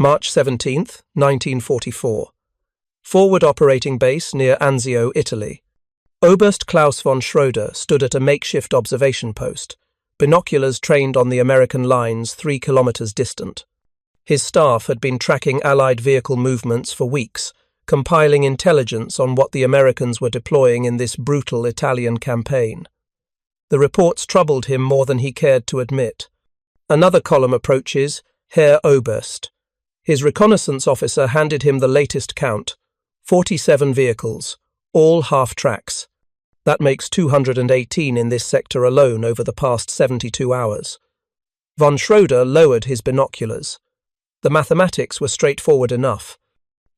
March 17, 1944. Forward operating base near Anzio, Italy. Oberst Klaus von Schroeder stood at a makeshift observation post, binoculars trained on the American lines 3 kilometers distant. His staff had been tracking Allied vehicle movements for weeks, compiling intelligence on what the Americans were deploying in this brutal Italian campaign. The reports troubled him more than he cared to admit. Another column approaches, Herr Oberst. His reconnaissance officer handed him the latest count, 47 vehicles, all half-tracks. That makes 218 in this sector alone over the past 72 hours. Von Schroeder lowered his binoculars. The mathematics were straightforward enough.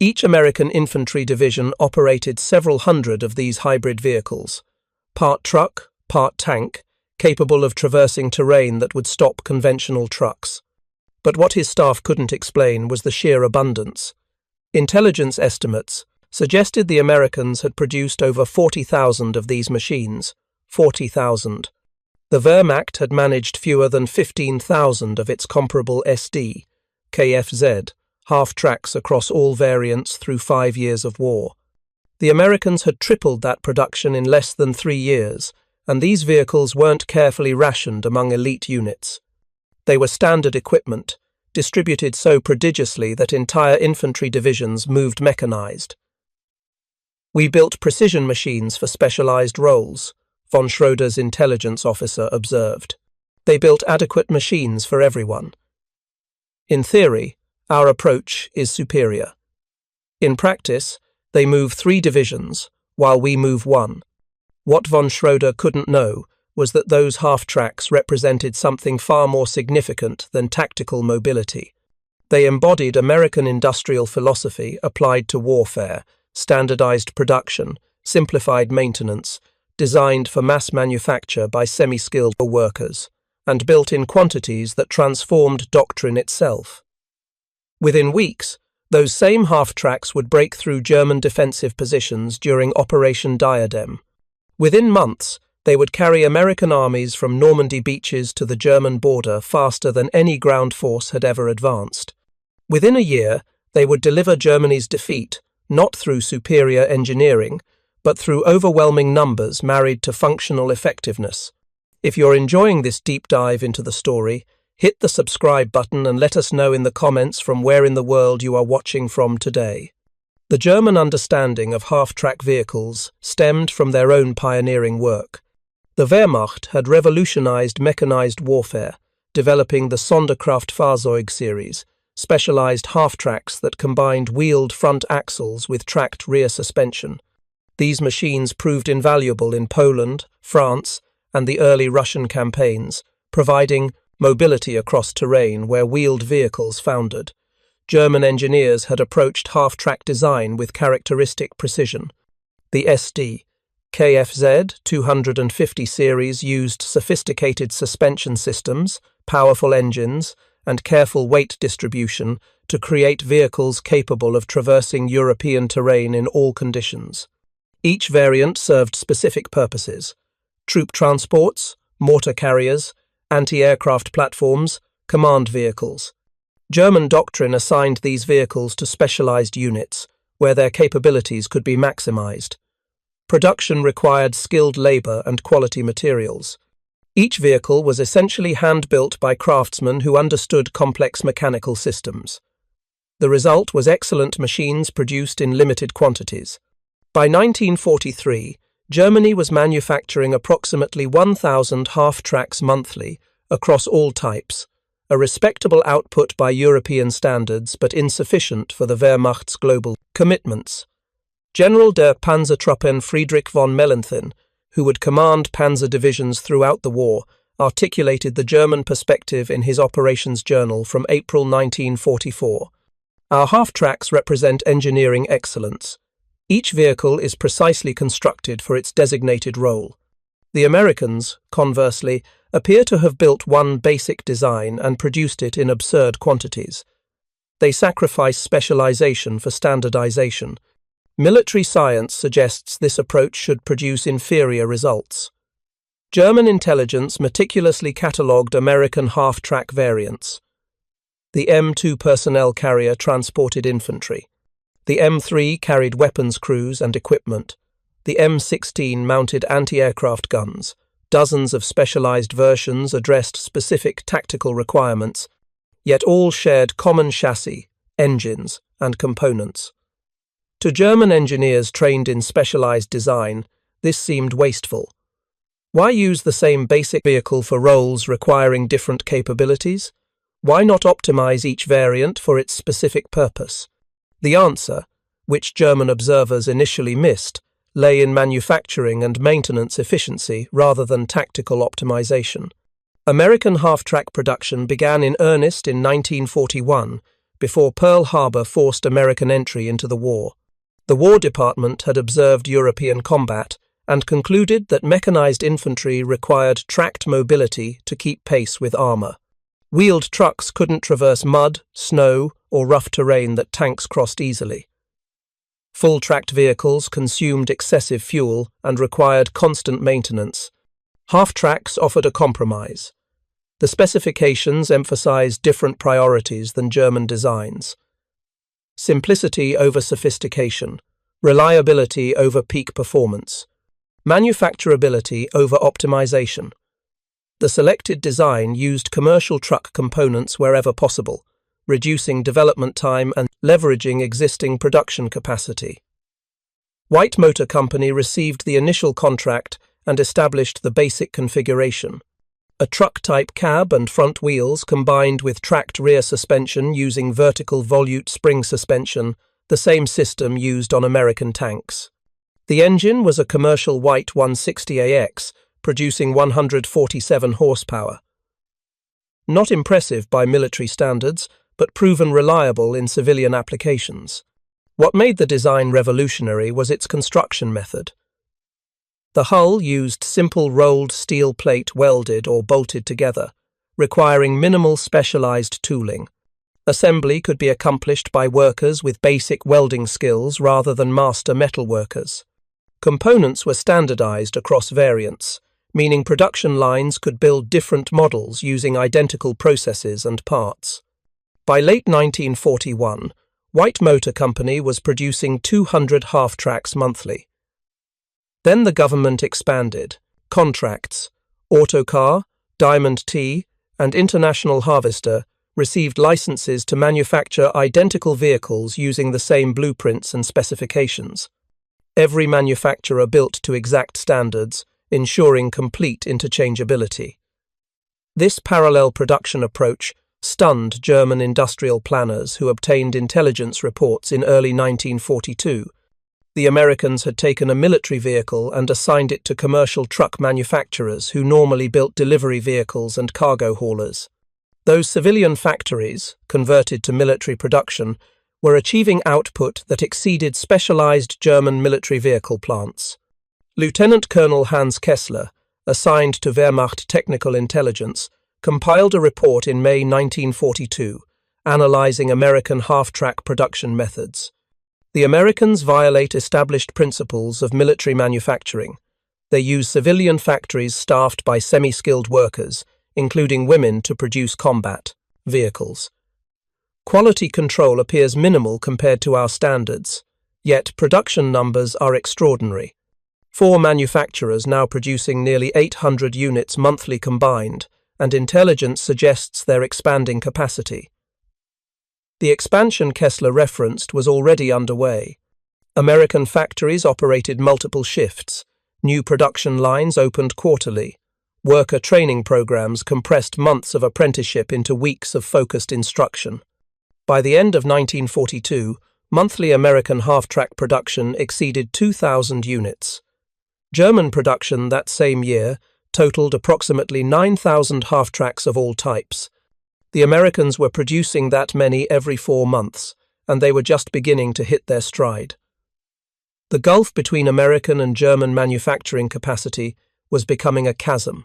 Each American infantry division operated several hundred of these hybrid vehicles, part truck, part tank, capable of traversing terrain that would stop conventional trucks. But what his staff couldn't explain was the sheer abundance. Intelligence estimates suggested the Americans had produced over 40,000 of these machines. 40,000. The Wehrmacht had managed fewer than 15,000 of its comparable SD, KFZ, half-tracks across all variants through 5 years of war. The Americans had tripled that production in less than 3 years, and these vehicles weren't carefully rationed among elite units. They were standard equipment, distributed so prodigiously that entire infantry divisions moved mechanized. "We built precision machines for specialized roles," von Schroeder's intelligence officer observed. "They built adequate machines for everyone. In theory, our approach is superior. In practice, they move 3 divisions, while we move 1. What von Schroeder couldn't know was that those half-tracks represented something far more significant than tactical mobility. They embodied American industrial philosophy applied to warfare, standardized production, simplified maintenance, designed for mass manufacture by semi-skilled workers, and built in quantities that transformed doctrine itself. Within weeks, those same half-tracks would break through German defensive positions during Operation Diadem. Within months, they would carry American armies from Normandy beaches to the German border faster than any ground force had ever advanced. Within a year, they would deliver Germany's defeat, not through superior engineering, but through overwhelming numbers married to functional effectiveness. If you're enjoying this deep dive into the story, hit the subscribe button and let us know in the comments from where in the world you are watching from today. The German understanding of half-track vehicles stemmed from their own pioneering work. The Wehrmacht had revolutionized mechanized warfare, developing the Sonderkraftfahrzeug series, specialized half-tracks that combined wheeled front axles with tracked rear suspension. These machines proved invaluable in Poland, France, and the early Russian campaigns, providing mobility across terrain where wheeled vehicles foundered. German engineers had approached half-track design with characteristic precision. The SD, KFZ 250 series used sophisticated suspension systems, powerful engines, and careful weight distribution to create vehicles capable of traversing European terrain in all conditions. Each variant served specific purposes: troop transports, mortar carriers, anti-aircraft platforms, command vehicles. German doctrine assigned these vehicles to specialized units, where their capabilities could be maximized. Production required skilled labor and quality materials. Each vehicle was essentially hand-built by craftsmen who understood complex mechanical systems. The result was excellent machines produced in limited quantities. By 1943, Germany was manufacturing approximately 1,000 half-tracks monthly across all types, a respectable output by European standards but insufficient for the Wehrmacht's global commitments. General der Panzertruppen Friedrich von Mellenthin, who would command panzer divisions throughout the war, articulated the German perspective in his operations journal from April 1944. "Our half-tracks represent engineering excellence. Each vehicle is precisely constructed for its designated role. The Americans, conversely, appear to have built one basic design and produced it in absurd quantities. They sacrifice specialization for standardization. Military science suggests this approach should produce inferior results. German intelligence meticulously catalogued American half-track variants. The M2 personnel carrier transported infantry. The M3 carried weapons crews and equipment. The M16 mounted anti-aircraft guns. Dozens of specialized versions addressed specific tactical requirements, yet all shared common chassis, engines, and components. To German engineers trained in specialized design, this seemed wasteful. Why use the same basic vehicle for roles requiring different capabilities? Why not optimize each variant for its specific purpose? The answer, which German observers initially missed, lay in manufacturing and maintenance efficiency rather than tactical optimization. American half-track production began in earnest in 1941, before Pearl Harbor forced American entry into the war. The War Department had observed European combat and concluded that mechanized infantry required tracked mobility to keep pace with armor. Wheeled trucks couldn't traverse mud, snow, or rough terrain that tanks crossed easily. Full-tracked vehicles consumed excessive fuel and required constant maintenance. Half-tracks offered a compromise. The specifications emphasized different priorities than German designs. Simplicity over sophistication, reliability over peak performance, manufacturability over optimization. The selected design used commercial truck components wherever possible, reducing development time and leveraging existing production capacity. White Motor Company received the initial contract and established the basic configuration. A truck-type cab and front wheels combined with tracked rear suspension using vertical volute spring suspension, the same system used on American tanks. The engine was a commercial white 160AX, producing 147 horsepower. Not impressive by military standards, but proven reliable in civilian applications. What made the design revolutionary was its construction method. The hull used simple rolled steel plate welded or bolted together, requiring minimal specialized tooling. Assembly could be accomplished by workers with basic welding skills rather than master metal workers. Components were standardized across variants, meaning production lines could build different models using identical processes and parts. By late 1941, White Motor Company was producing 200 half-tracks monthly. Then the government expanded. Contracts, Autocar, Diamond T, and International Harvester received licenses to manufacture identical vehicles using the same blueprints and specifications. Every manufacturer built to exact standards, ensuring complete interchangeability. This parallel production approach stunned German industrial planners who obtained intelligence reports in early 1942. The Americans had taken a military vehicle and assigned it to commercial truck manufacturers who normally built delivery vehicles and cargo haulers. Those civilian factories, converted to military production, were achieving output that exceeded specialized German military vehicle plants. Lieutenant Colonel Hans Kessler, assigned to Wehrmacht Technical Intelligence, compiled a report in May 1942, analyzing American half-track production methods. The Americans violate established principles of military manufacturing. They use civilian factories staffed by semi-skilled workers, including women, to produce combat vehicles. Quality control appears minimal compared to our standards, yet production numbers are extraordinary. 4 manufacturers now producing nearly 800 units monthly combined, and intelligence suggests their expanding capacity. The expansion Kessler referenced was already underway. American factories operated multiple shifts, new production lines opened quarterly, worker training programs compressed months of apprenticeship into weeks of focused instruction. By the end of 1942, monthly American half-track production exceeded 2,000 units. German production that same year totaled approximately 9,000 half-tracks of all types. The Americans were producing that many every 4 months, and they were just beginning to hit their stride. The gulf between American and German manufacturing capacity was becoming a chasm.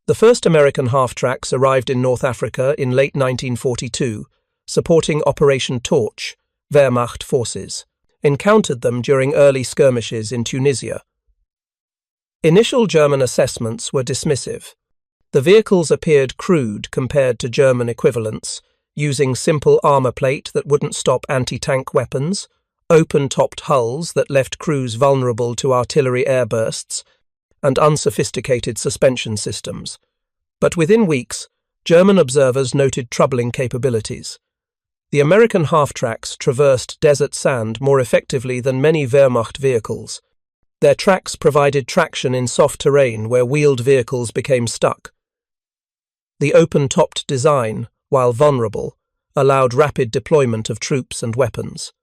The first American half-tracks arrived in North Africa in late 1942, supporting Operation Torch, Wehrmacht forces, encountered them during early skirmishes in Tunisia. Initial German assessments were dismissive. The vehicles appeared crude compared to German equivalents, using simple armor plate that wouldn't stop anti-tank weapons, open-topped hulls that left crews vulnerable to artillery airbursts, and unsophisticated suspension systems. But within weeks, German observers noted troubling capabilities. The American half-tracks traversed desert sand more effectively than many Wehrmacht vehicles. Their tracks provided traction in soft terrain where wheeled vehicles became stuck. The open-topped design, while vulnerable, allowed rapid deployment of troops and weapons.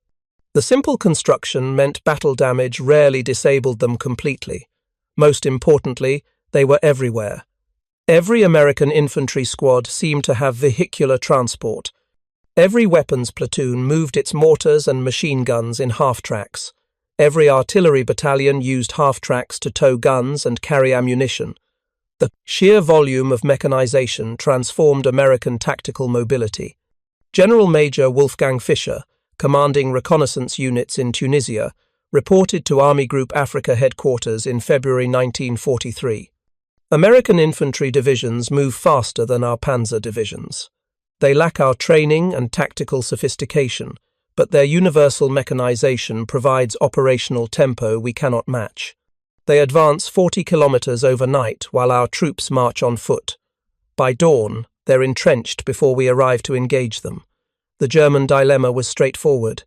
The simple construction meant battle damage rarely disabled them completely. Most importantly, they were everywhere. Every American infantry squad seemed to have vehicular transport. Every weapons platoon moved its mortars and machine guns in half-tracks. Every artillery battalion used half-tracks to tow guns and carry ammunition. The sheer volume of mechanization transformed American tactical mobility. General Major Wolfgang Fischer, commanding reconnaissance units in Tunisia, reported to Army Group Africa headquarters in February 1943. American infantry divisions move faster than our panzer divisions. They lack our training and tactical sophistication, but their universal mechanization provides operational tempo we cannot match. They advance 40 kilometers overnight while our troops march on foot. By dawn, they're entrenched before we arrive to engage them. The German dilemma was straightforward.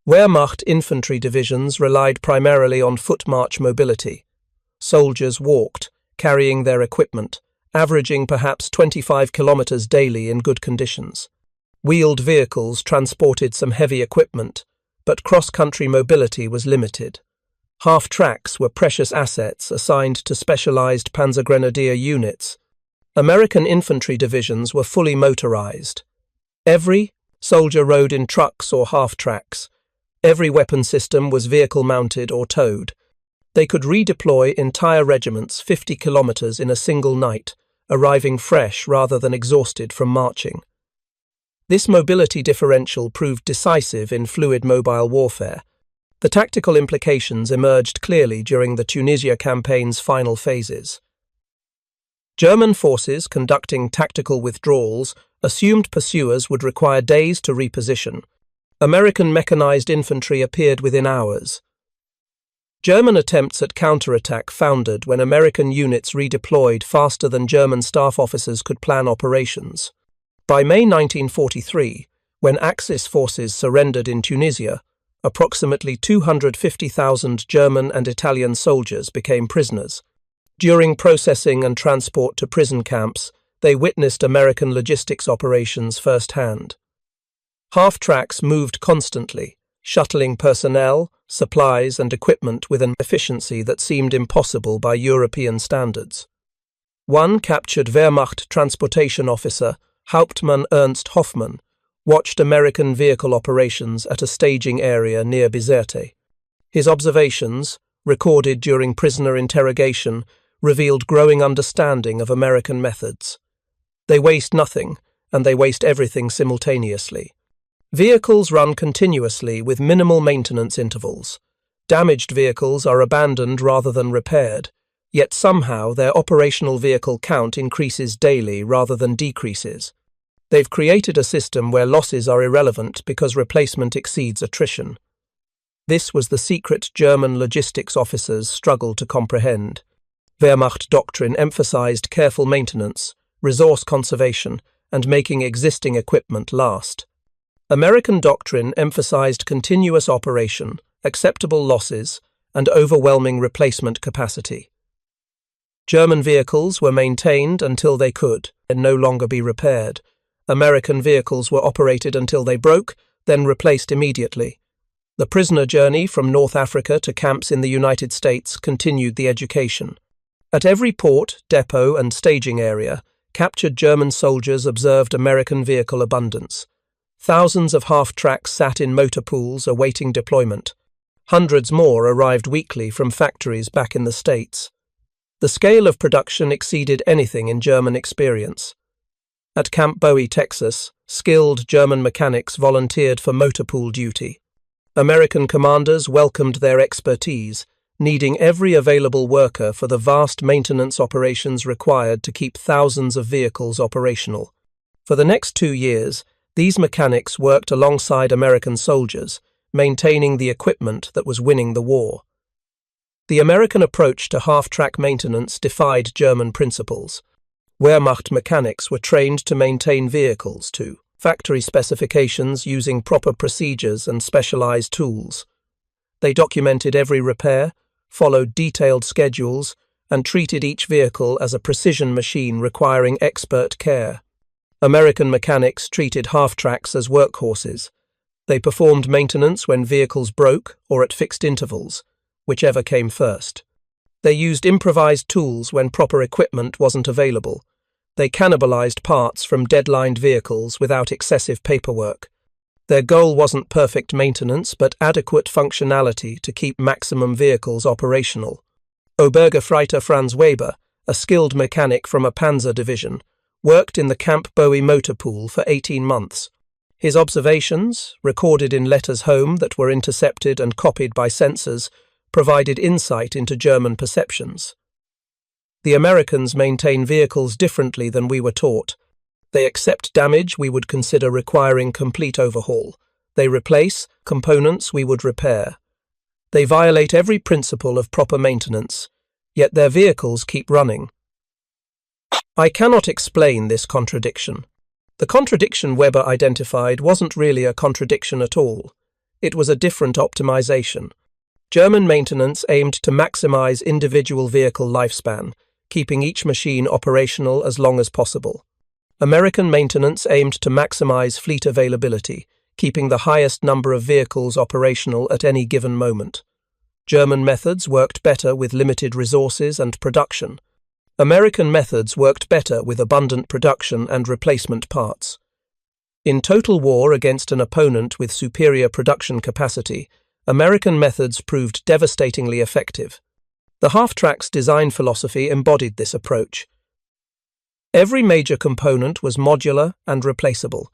Wehrmacht infantry divisions relied primarily on foot march mobility. Soldiers walked, carrying their equipment, averaging perhaps 25 kilometers daily in good conditions. Wheeled vehicles transported some heavy equipment, but cross-country mobility was limited. Half-tracks were precious assets assigned to specialized Panzergrenadier units. American infantry divisions were fully motorized. Every soldier rode in trucks or half-tracks. Every weapon system was vehicle-mounted or towed. They could redeploy entire regiments 50 kilometers in a single night, arriving fresh rather than exhausted from marching. This mobility differential proved decisive in fluid mobile warfare. The tactical implications emerged clearly during the Tunisia campaign's final phases. German forces conducting tactical withdrawals assumed pursuers would require days to reposition. American mechanized infantry appeared within hours. German attempts at counterattack foundered when American units redeployed faster than German staff officers could plan operations. By May 1943, when Axis forces surrendered in Tunisia, approximately 250,000 German and Italian soldiers became prisoners. During processing and transport to prison camps, they witnessed American logistics operations firsthand. Half-tracks moved constantly, shuttling personnel, supplies and equipment with an efficiency that seemed impossible by European standards. One captured Wehrmacht transportation officer, Hauptmann Ernst Hoffmann, watched American vehicle operations at a staging area near Bizerte. His observations, recorded during prisoner interrogation, revealed growing understanding of American methods. They waste nothing, and they waste everything simultaneously. Vehicles run continuously with minimal maintenance intervals. Damaged vehicles are abandoned rather than repaired, yet somehow their operational vehicle count increases daily rather than decreases. They've created a system where losses are irrelevant because replacement exceeds attrition. This was the secret German logistics officers struggled to comprehend. Wehrmacht doctrine emphasized careful maintenance, resource conservation, and making existing equipment last. American doctrine emphasized continuous operation, acceptable losses, and overwhelming replacement capacity. German vehicles were maintained until they could, and no longer be repaired. American vehicles were operated until they broke, then replaced immediately. The prisoner journey from North Africa to camps in the United States continued the education. At every port, depot, and staging area, captured German soldiers observed American vehicle abundance. Thousands of half-tracks sat in motor pools awaiting deployment. Hundreds more arrived weekly from factories back in the States. The scale of production exceeded anything in German experience. At Camp Bowie, Texas, skilled German mechanics volunteered for motor pool duty. American commanders welcomed their expertise, needing every available worker for the vast maintenance operations required to keep thousands of vehicles operational. For the next 2 years, These mechanics worked alongside American soldiers, maintaining the equipment that was winning the war. The American approach to half-track maintenance defied German principles. Wehrmacht mechanics were trained to maintain vehicles to factory specifications using proper procedures and specialized tools. They documented every repair, followed detailed schedules, and treated each vehicle as a precision machine requiring expert care. American mechanics treated half-tracks as workhorses. They performed maintenance when vehicles broke or at fixed intervals, whichever came first. They used improvised tools when proper equipment wasn't available. They cannibalized parts from deadlined vehicles without excessive paperwork. Their goal wasn't perfect maintenance, but adequate functionality to keep maximum vehicles operational. Obergefreiter Franz Weber, a skilled mechanic from a panzer division, worked in the Camp Bowie motor pool for 18 months. His observations, recorded in letters home that were intercepted and copied by sensors, provided insight into German perceptions. The Americans maintain vehicles differently than we were taught. They accept damage we would consider requiring complete overhaul. They replace components we would repair. They violate every principle of proper maintenance, yet their vehicles keep running. I cannot explain this contradiction. The contradiction Weber identified wasn't really a contradiction at all. It was a different optimization. German maintenance aimed to maximize individual vehicle lifespan, keeping each machine operational as long as possible. American maintenance aimed to maximize fleet availability, keeping the highest number of vehicles operational at any given moment. German methods worked better with limited resources and production. American methods worked better with abundant production and replacement parts. In total war against an opponent with superior production capacity, American methods proved devastatingly effective. The half-track's design philosophy embodied this approach. Every major component was modular and replaceable.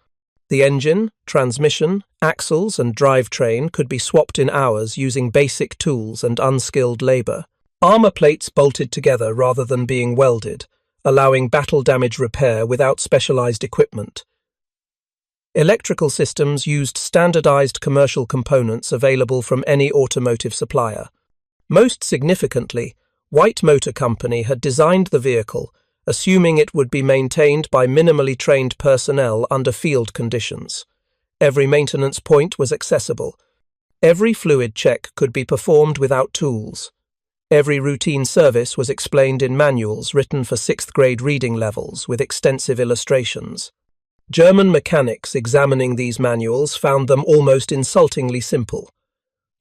The engine, transmission, axles, and drivetrain could be swapped in hours using basic tools and unskilled labor. Armor plates bolted together rather than being welded, allowing battle damage repair without specialized equipment. Electrical systems used standardized commercial components available from any automotive supplier. Most significantly, White Motor Company had designed the vehicle, assuming it would be maintained by minimally trained personnel under field conditions. Every maintenance point was accessible. Every fluid check could be performed without tools. Every routine service was explained in manuals written for 6th grade reading levels with extensive illustrations. German mechanics examining these manuals found them almost insultingly simple.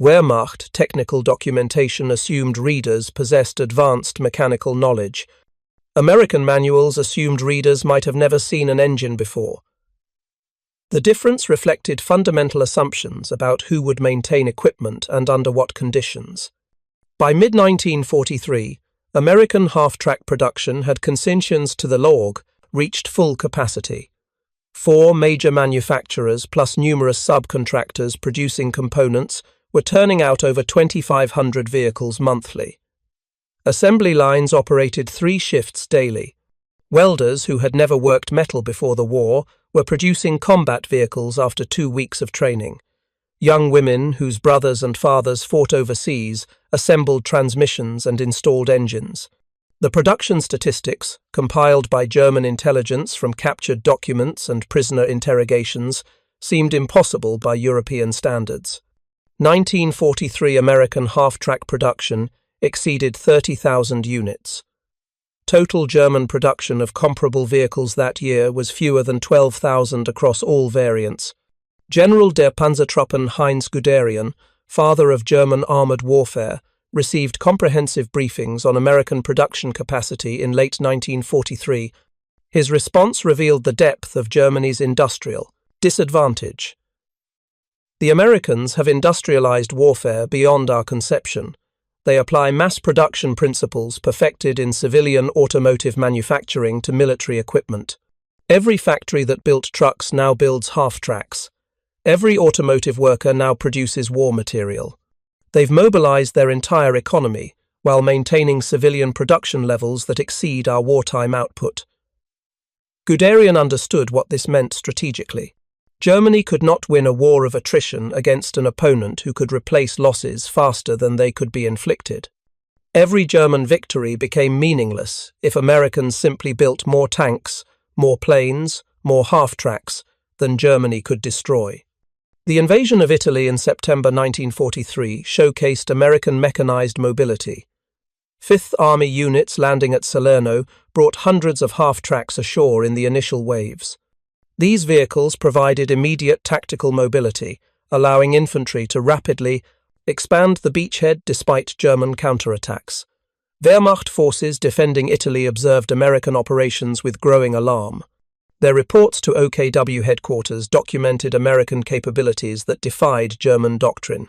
Wehrmacht technical documentation assumed readers possessed advanced mechanical knowledge. American manuals assumed readers might have never seen an engine before. The difference reflected fundamental assumptions about who would maintain equipment and under what conditions. By mid-1943, American half-track production had concessions to the law reached full capacity. 4 major manufacturers plus numerous subcontractors producing components were turning out over 2,500 vehicles monthly. Assembly lines operated 3 shifts daily. Welders who had never worked metal before the war were producing combat vehicles after 2 weeks of training. Young women whose brothers and fathers fought overseas assembled transmissions and installed engines. The production statistics, compiled by German intelligence from captured documents and prisoner interrogations, seemed impossible by European standards. 1943 American half-track production exceeded 30,000 units. Total German production of comparable vehicles that year was fewer than 12,000 across all variants. General der Panzertruppen Heinz Guderian, father of German armored warfare, received comprehensive briefings on American production capacity in late 1943. His response revealed the depth of Germany's industrial disadvantage. The Americans have industrialized warfare beyond our conception. They apply mass production principles perfected in civilian automotive manufacturing to military equipment. Every factory that built trucks now builds half-tracks. Every automotive worker now produces war material. They've mobilized their entire economy while maintaining civilian production levels that exceed our wartime output. Guderian understood what this meant strategically. Germany could not win a war of attrition against an opponent who could replace losses faster than they could be inflicted. Every German victory became meaningless if Americans simply built more tanks, more planes, more half-tracks than Germany could destroy. The invasion of Italy in September 1943 showcased American mechanized mobility. Fifth Army units landing at Salerno brought hundreds of half-tracks ashore in the initial waves. These vehicles provided immediate tactical mobility, allowing infantry to rapidly expand the beachhead despite German counterattacks. Wehrmacht forces defending Italy observed American operations with growing alarm. Their reports to OKW headquarters documented American capabilities that defied German doctrine.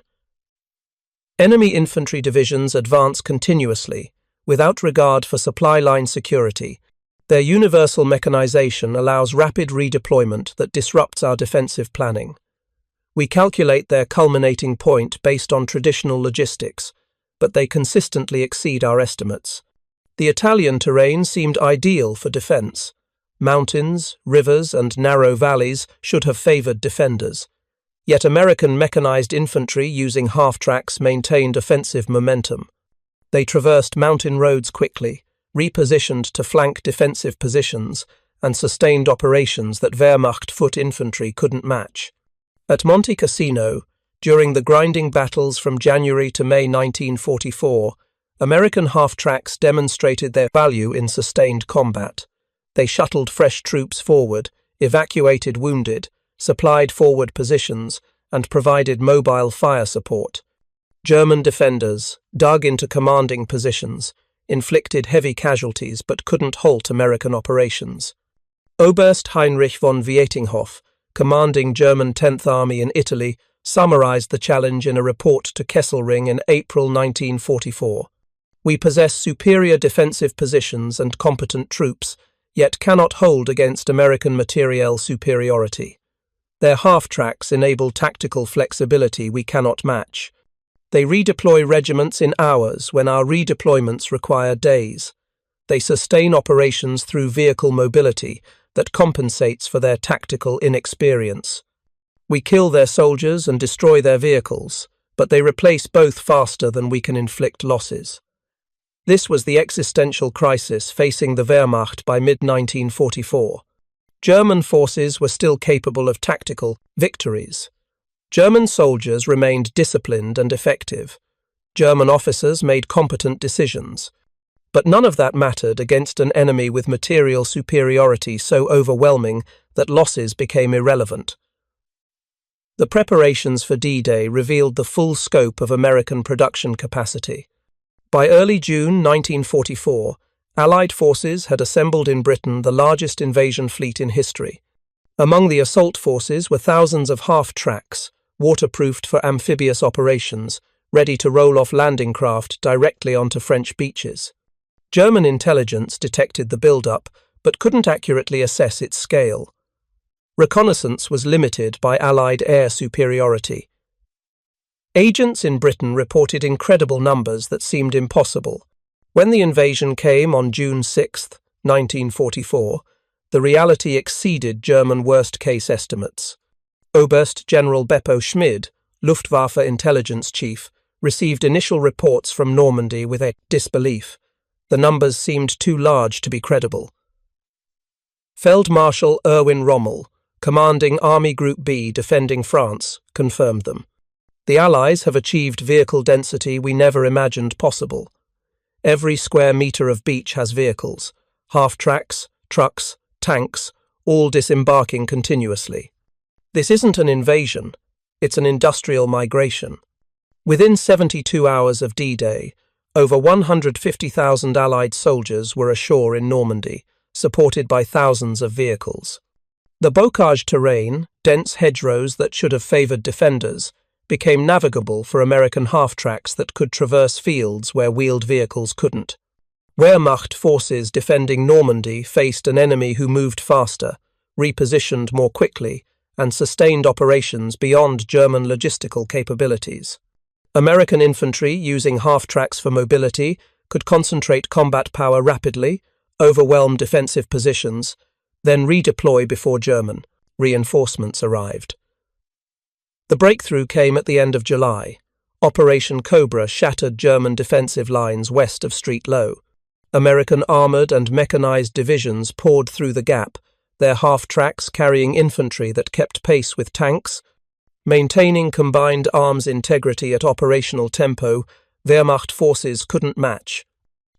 Enemy infantry divisions advance continuously, without regard for supply line security. Their universal mechanization allows rapid redeployment that disrupts our defensive planning. We calculate their culminating point based on traditional logistics, but they consistently exceed our estimates. The Italian terrain seemed ideal for defense. Mountains, rivers, and narrow valleys should have favored defenders. Yet American mechanized infantry using half-tracks maintained offensive momentum. They traversed mountain roads quickly, repositioned to flank defensive positions, and sustained operations that Wehrmacht foot infantry couldn't match. At Monte Cassino, during the grinding battles from January to May 1944, American half-tracks demonstrated their value in sustained combat. They shuttled fresh troops forward, evacuated wounded, supplied forward positions, and provided mobile fire support. German defenders, dug into commanding positions, inflicted heavy casualties but couldn't halt American operations. Oberst Heinrich von Vietinghoff, commanding German 10th Army in Italy, summarized the challenge in a report to Kesselring in April 1944. We possess superior defensive positions and competent troops, yet cannot hold against American materiel superiority. Their half-tracks enable tactical flexibility we cannot match. They redeploy regiments in hours when our redeployments require days. They sustain operations through vehicle mobility that compensates for their tactical inexperience. We kill their soldiers and destroy their vehicles, but they replace both faster than we can inflict losses. This was the existential crisis facing the Wehrmacht by mid-1944. German forces were still capable of tactical victories. German soldiers remained disciplined and effective. German officers made competent decisions. But none of that mattered against an enemy with material superiority so overwhelming that losses became irrelevant. The preparations for D-Day revealed the full scope of American production capacity. By early June 1944, Allied forces had assembled in Britain the largest invasion fleet in history. Among the assault forces were thousands of half-tracks, waterproofed for amphibious operations, ready to roll off landing craft directly onto French beaches. German intelligence detected the build-up, but couldn't accurately assess its scale. Reconnaissance was limited by Allied air superiority. Agents in Britain reported incredible numbers that seemed impossible. When the invasion came on June 6, 1944, the reality exceeded German worst-case estimates. Oberst General Beppo Schmid, Luftwaffe intelligence chief, received initial reports from Normandy with a disbelief. The numbers seemed too large to be credible. Feldmarschall Erwin Rommel, commanding Army Group B defending France, confirmed them. The Allies have achieved vehicle density we never imagined possible. Every square metre of beach has vehicles, half-tracks, trucks, tanks, all disembarking continuously. This isn't an invasion, it's an industrial migration. Within 72 hours of D-Day, over 150,000 Allied soldiers were ashore in Normandy, supported by thousands of vehicles. The bocage terrain, dense hedgerows that should have favoured defenders, became navigable for American half-tracks that could traverse fields where wheeled vehicles couldn't. Wehrmacht forces defending Normandy faced an enemy who moved faster, repositioned more quickly, and sustained operations beyond German logistical capabilities. American infantry, using half-tracks for mobility, could concentrate combat power rapidly, overwhelm defensive positions, then redeploy before German reinforcements arrived. The breakthrough came at the end of July. Operation Cobra shattered German defensive lines west of Street Low. American armored and mechanized divisions poured through the gap, their half-tracks carrying infantry that kept pace with tanks. Maintaining combined arms integrity at operational tempo, Wehrmacht forces couldn't match.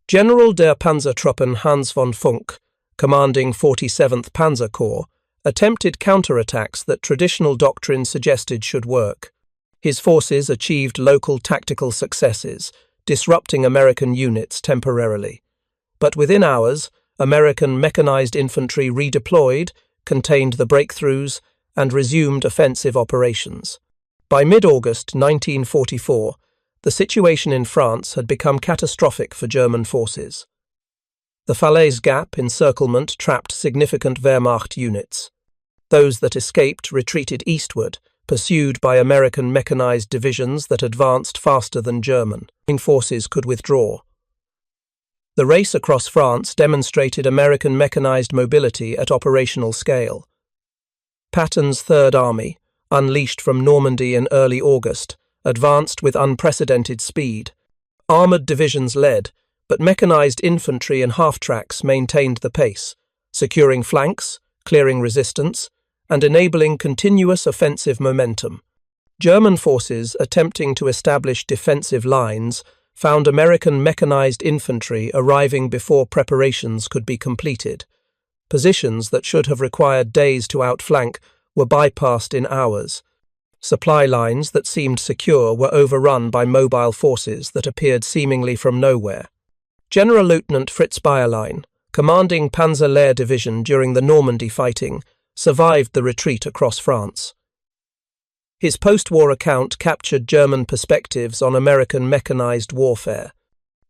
General der Panzertruppen Hans von Funk, commanding 47th Panzer Corps, attempted counterattacks that traditional doctrine suggested should work. His forces achieved local tactical successes, disrupting American units temporarily. But within hours, American mechanized infantry redeployed, contained the breakthroughs, and resumed offensive operations. By mid-August 1944, the situation in France had become catastrophic for German forces. The Falaise Gap encirclement trapped significant Wehrmacht units. Those that escaped retreated eastward, pursued by American mechanized divisions that advanced faster than German forces could withdraw. The race across France demonstrated American mechanized mobility at operational scale. Patton's Third Army, unleashed from Normandy in early August, advanced with unprecedented speed. Armored divisions led, but mechanized infantry and half-tracks maintained the pace, securing flanks, clearing resistance, and enabling continuous offensive momentum. German forces attempting to establish defensive lines found American mechanized infantry arriving before preparations could be completed. Positions that should have required days to outflank were bypassed in hours. Supply lines that seemed secure were overrun by mobile forces that appeared seemingly from nowhere. General Lieutenant Fritz Bayerlein, commanding Panzer Lehr Division during the Normandy fighting, survived the retreat across France. His post-war account captured German perspectives on American mechanized warfare.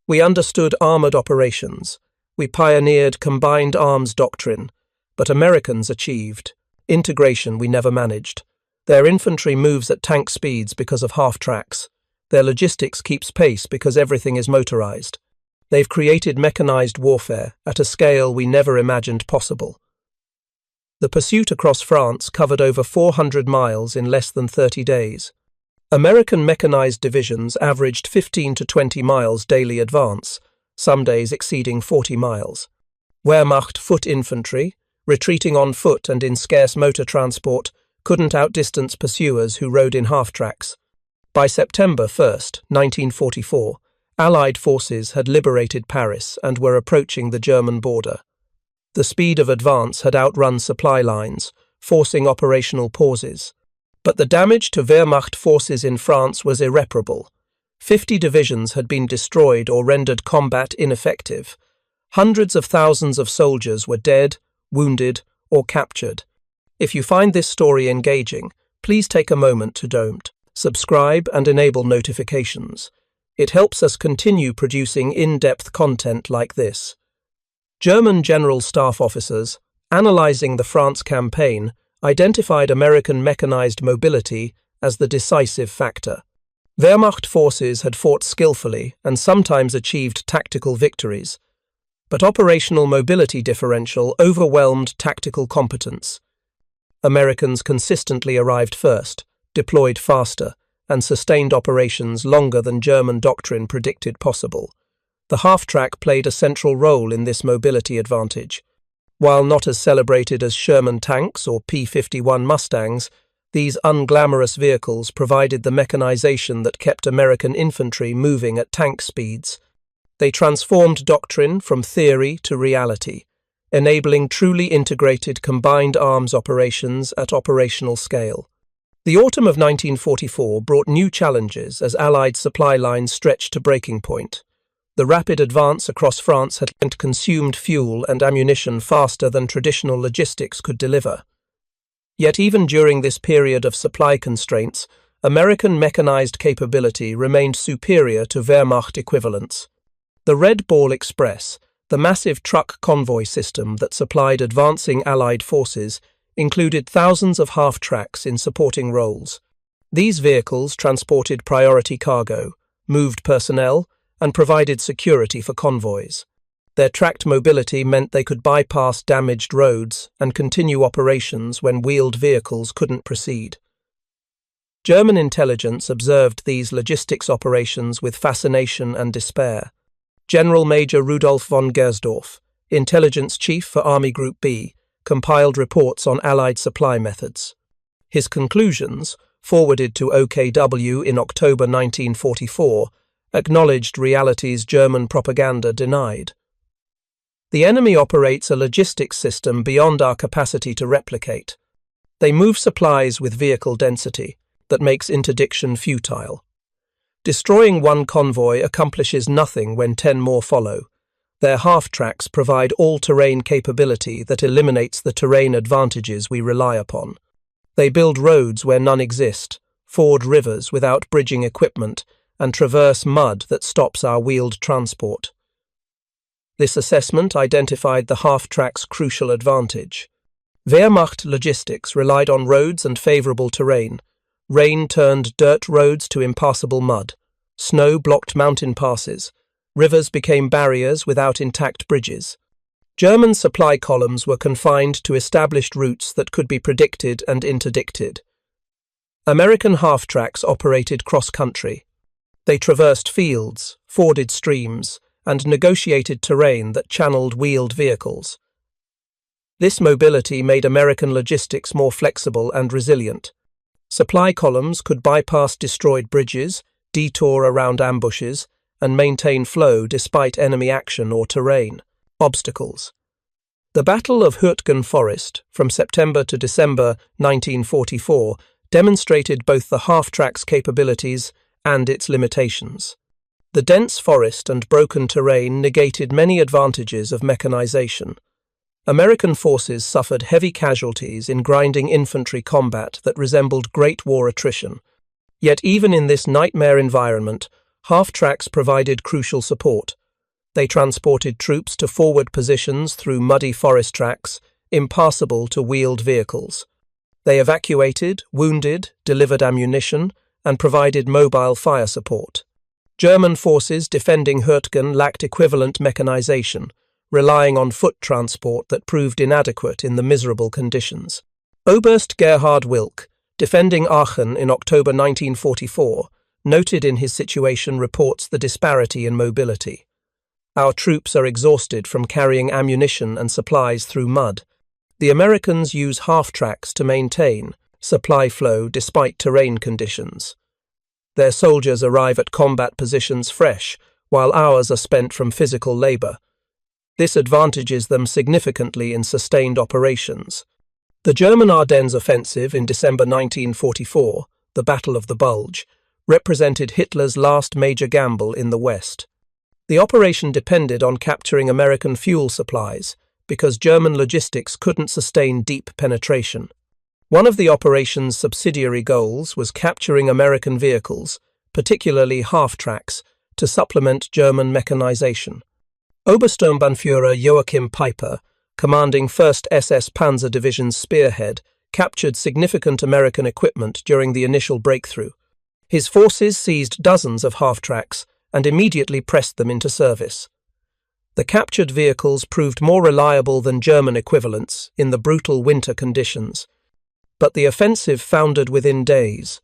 "We understood armored operations. We pioneered combined arms doctrine, but Americans achieved integration we never managed. Their infantry moves at tank speeds because of half-tracks. Their logistics keeps pace because everything is motorized. They've created mechanized warfare at a scale we never imagined possible." The pursuit across France covered over 400 miles in less than 30 days. American mechanized divisions averaged 15 to 20 miles daily advance, some days exceeding 40 miles. Wehrmacht foot infantry, retreating on foot and in scarce motor transport, couldn't outdistance pursuers who rode in half-tracks. By September 1, 1944, Allied forces had liberated Paris and were approaching the German border. The speed of advance had outrun supply lines, forcing operational pauses. But the damage to Wehrmacht forces in France was irreparable. 50 divisions had been destroyed or rendered combat ineffective. Hundreds of thousands of soldiers were dead, wounded, or captured. If you find this story engaging, please take a moment to subscribe and enable notifications. It helps us continue producing in-depth content like this. German General Staff officers, analyzing the France campaign, identified American mechanized mobility as the decisive factor. Wehrmacht forces had fought skillfully and sometimes achieved tactical victories, but operational mobility differential overwhelmed tactical competence. Americans consistently arrived first, deployed faster, and sustained operations longer than German doctrine predicted possible. The half-track played a central role in this mobility advantage. While not as celebrated as Sherman tanks or P-51 Mustangs, these unglamorous vehicles provided the mechanization that kept American infantry moving at tank speeds. They transformed doctrine from theory to reality, enabling truly integrated combined arms operations at operational scale. The autumn of 1944 brought new challenges as Allied supply lines stretched to breaking point. The rapid advance across France had consumed fuel and ammunition faster than traditional logistics could deliver. Yet even during this period of supply constraints, American mechanized capability remained superior to Wehrmacht equivalents. The Red Ball Express, the massive truck convoy system that supplied advancing Allied forces, included thousands of half-tracks in supporting roles. These vehicles transported priority cargo, moved personnel, and provided security for convoys. Their tracked mobility meant they could bypass damaged roads and continue operations when wheeled vehicles couldn't proceed. German intelligence observed these logistics operations with fascination and despair. General Major Rudolf von Gersdorf, intelligence chief for Army Group B, compiled reports on Allied supply methods. His conclusions, forwarded to OKW in October 1944, acknowledged realities German propaganda denied. The enemy operates a logistics system beyond our capacity to replicate. They move supplies with vehicle density that makes interdiction futile. Destroying one convoy accomplishes nothing when 10 more follow. Their half-tracks provide all-terrain capability that eliminates the terrain advantages we rely upon. They build roads where none exist, ford rivers without bridging equipment, and traverse mud that stops our wheeled transport. This assessment identified the half-track's crucial advantage. Wehrmacht logistics relied on roads and favorable terrain. Rain turned dirt roads to impassable mud. Snow blocked mountain passes. Rivers became barriers without intact bridges. German supply columns were confined to established routes that could be predicted and interdicted. American half-tracks operated cross-country. They traversed fields, forded streams, and negotiated terrain that channeled wheeled vehicles. This mobility made American logistics more flexible and resilient. Supply columns could bypass destroyed bridges, detour around ambushes, and maintain flow despite enemy action or terrain obstacles. The Battle of Hürtgen Forest, from September to December 1944, demonstrated both the half-track's capabilities and its limitations. The dense forest and broken terrain negated many advantages of mechanization. American forces suffered heavy casualties in grinding infantry combat that resembled Great War attrition. Yet even in this nightmare environment, half-tracks provided crucial support. They transported troops to forward positions through muddy forest tracks, impassable to wheeled vehicles. They evacuated, wounded, delivered ammunition, and provided mobile fire support. German forces defending Hürtgen lacked equivalent mechanization, relying on foot transport that proved inadequate in the miserable conditions. Oberst Gerhard Wilk, defending Aachen in October 1944, noted in his situation reports the disparity in mobility. Our troops are exhausted from carrying ammunition and supplies through mud. The Americans use half-tracks to maintain supply flow despite terrain conditions. Their soldiers arrive at combat positions fresh, while ours are spent from physical labor. This advantages them significantly in sustained operations. The German Ardennes offensive in December 1944, the Battle of the Bulge, represented Hitler's last major gamble in the West. The operation depended on capturing American fuel supplies, because German logistics couldn't sustain deep penetration. One of the operation's subsidiary goals was capturing American vehicles, particularly half-tracks, to supplement German mechanization. Obersturmbannführer Joachim Peiper, commanding 1st SS Panzer Division's Spearhead, captured significant American equipment during the initial breakthrough. His forces seized dozens of half-tracks and immediately pressed them into service. The captured vehicles proved more reliable than German equivalents in the brutal winter conditions. But the offensive foundered within days.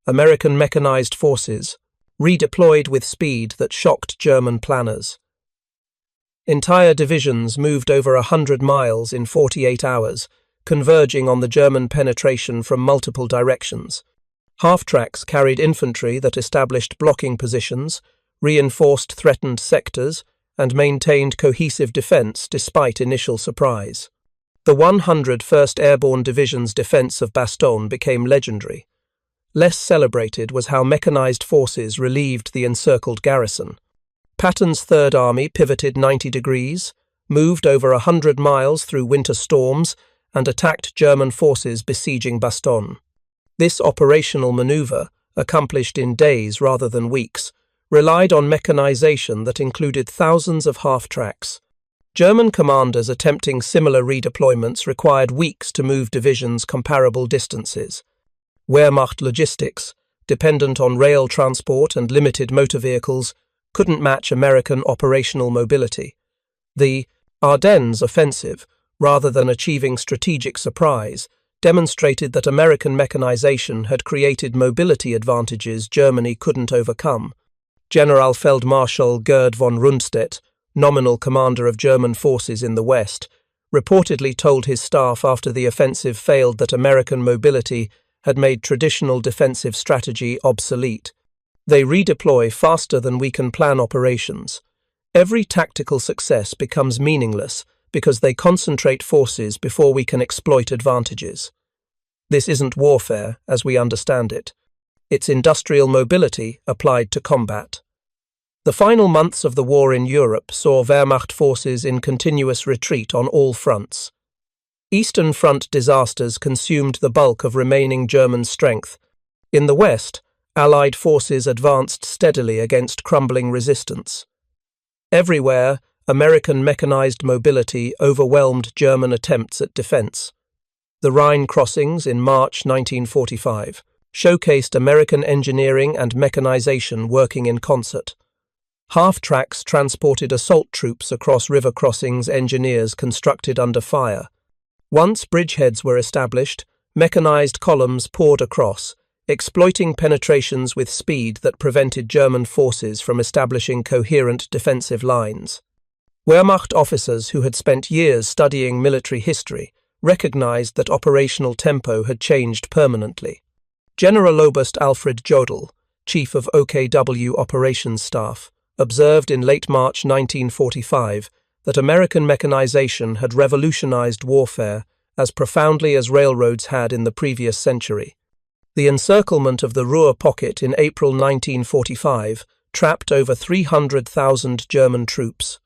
American mechanized forces redeployed with speed that shocked German planners. Entire divisions moved over 100 miles in 48 hours, converging on the German penetration from multiple directions. Half-tracks carried infantry that established blocking positions, reinforced threatened sectors, and maintained cohesive defense despite initial surprise. The 101st Airborne Division's defense of Bastogne became legendary. Less celebrated was how mechanized forces relieved the encircled garrison. Patton's Third Army pivoted 90 degrees, moved over 100 miles through winter storms, and attacked German forces besieging Bastogne. This operational maneuver, accomplished in days rather than weeks, relied on mechanization that included thousands of half-tracks. German commanders attempting similar redeployments required weeks to move divisions comparable distances. Wehrmacht logistics, dependent on rail transport and limited motor vehicles, couldn't match American operational mobility. The Ardennes offensive, rather than achieving strategic surprise, demonstrated that American mechanization had created mobility advantages Germany couldn't overcome. General Feldmarschall Gerd von Rundstedt, nominal commander of German forces in the West, reportedly told his staff after the offensive failed that American mobility had made traditional defensive strategy obsolete. They redeploy faster than we can plan operations. Every tactical success becomes meaningless because they concentrate forces before we can exploit advantages. This isn't warfare as we understand it. It's industrial mobility applied to combat. The final months of the war in Europe saw Wehrmacht forces in continuous retreat on all fronts. Eastern Front disasters consumed the bulk of remaining German strength. In the West, Allied forces advanced steadily against crumbling resistance. Everywhere, American mechanized mobility overwhelmed German attempts at defense. The Rhine crossings in March 1945 showcased American engineering and mechanization working in concert. Half-tracks transported assault troops across river crossings engineers constructed under fire. Once bridgeheads were established, mechanized columns poured across, exploiting penetrations with speed that prevented German forces from establishing coherent defensive lines. Wehrmacht officers who had spent years studying military history recognized that operational tempo had changed permanently. Generaloberst Alfred Jodl, chief of OKW operations staff, observed in late March 1945 that American mechanization had revolutionized warfare as profoundly as railroads had in the previous century. The encirclement of the Ruhr pocket in April 1945 trapped over 300,000 German troops.